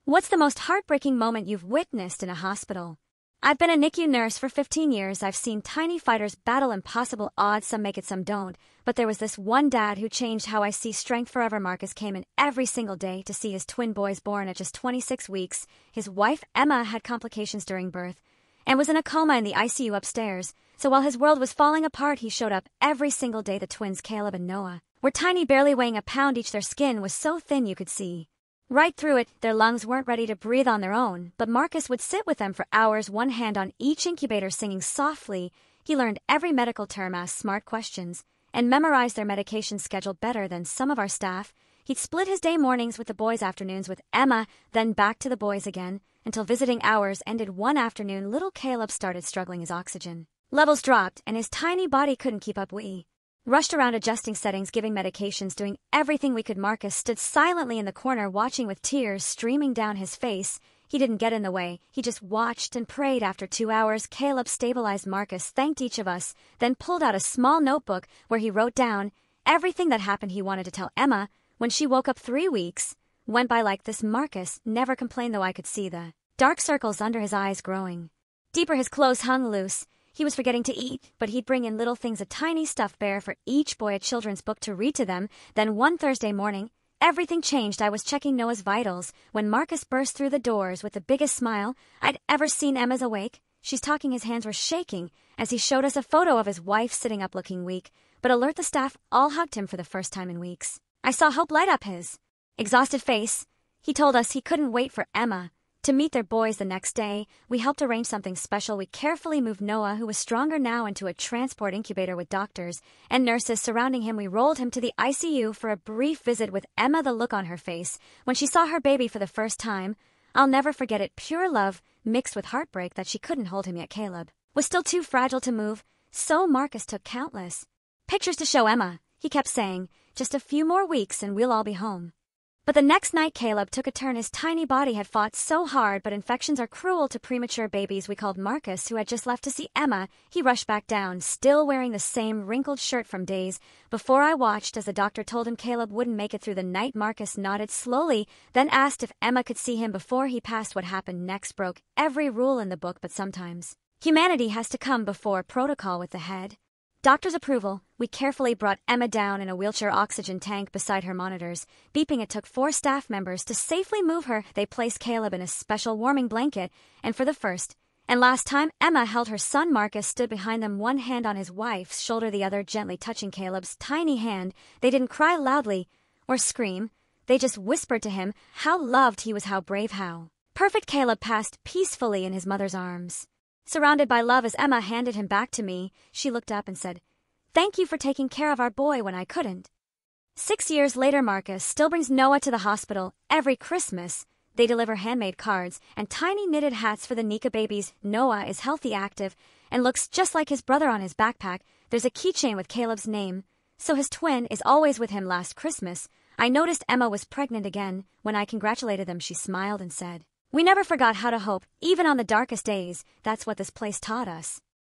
What's the most heartbreaking moment you've witnessed in a hospital? I've been a NICU nurse for 15 years. I've seen tiny fighters battle impossible odds. Some make it, some don't. But there was this one dad who changed how I see strength forever. Marcus came in every single day to see his twin boys born at just 26 weeks. His wife, Emma, had complications during birth and was in a coma in the ICU upstairs. So while his world was falling apart, he showed up every single day. The twins, Caleb and Noah, were tiny, barely weighing a pound each. Their skin was so thin you could see right through it. Their lungs weren't ready to breathe on their own, but Marcus would sit with them for hours, one hand on each incubator, singing softly. He learned every medical term, asked smart questions, and memorized their medication schedule better than some of our staff. He'd split his day mornings with the boys, afternoons with Emma, then back to the boys again, until visiting hours ended. One afternoon, little Caleb started struggling. His oxygen levels dropped, and his tiny body couldn't keep up. We rushed around adjusting settings, giving medications, doing everything we could. Marcus stood silently in the corner, watching with tears streaming down his face. He didn't get in the way. He just watched and prayed. After 2 hours, Caleb stabilized. Marcus thanked each of us, then pulled out a small notebook where he wrote down everything that happened. He wanted to tell Emma. When she woke up, 3 weeks went by like this. Marcus never complained, though I could see the dark circles under his eyes growing deeper. His clothes hung loose. He was forgetting to eat, but he'd bring in little things, a tiny stuffed bear for each boy, a children's book to read to them. Then one Thursday morning, everything changed. I was checking Noah's vitals when Marcus burst through the doors with the biggest smile I'd ever seen. Emma's awake. She's talking. His hands were shaking as he showed us a photo of his wife sitting up, looking weak but alert. The staff all hugged him for the first time in weeks. I saw hope light up his exhausted face. He told us he couldn't wait for Emma to meet their boys the next day. We helped arrange something special. We carefully moved Noah, who was stronger now, into a transport incubator with doctors and nurses surrounding him. We rolled him to the ICU for a brief visit with Emma. The look on her face when she saw her baby for the first time, I'll never forget it. Pure love mixed with heartbreak that she couldn't hold him yet. Caleb was still too fragile to move, so Marcus took countless pictures to show Emma. He kept saying, just a few more weeks and we'll all be home. But the next night, Caleb took a turn. His tiny body had fought so hard, but infections are cruel to premature babies. We called Marcus, who had just left to see Emma. He rushed back down, still wearing the same wrinkled shirt from days before. I watched as the doctor told him Caleb wouldn't make it through the night. Marcus nodded slowly, then asked if Emma could see him before he passed. What happened next broke every rule in the book, but sometimes humanity has to come before protocol. With the head doctor's approval, we carefully brought Emma down in a wheelchair, oxygen tank beside her monitors beeping. It took 4 staff members to safely move her. They placed Caleb in a special warming blanket, and for the first and last time, Emma held her son. Marcus stood behind them, one hand on his wife's shoulder, the other gently touching Caleb's tiny hand. They didn't cry loudly or scream. They just whispered to him how loved he was, how brave, how perfect. Caleb passed peacefully in his mother's arms, surrounded by love. As Emma handed him back to me, she looked up and said, "Thank you for taking care of our boy when I couldn't." 6 years later, Marcus still brings Noah to the hospital every Christmas. They deliver handmade cards and tiny knitted hats for the NICU babies. Noah is healthy, active, and looks just like his brother. On his backpack, there's a keychain with Caleb's name, so his twin is always with him. Last Christmas, I noticed Emma was pregnant again. When I congratulated them, she smiled and said, "We never forgot how to hope, even on the darkest days." That's what this place taught us.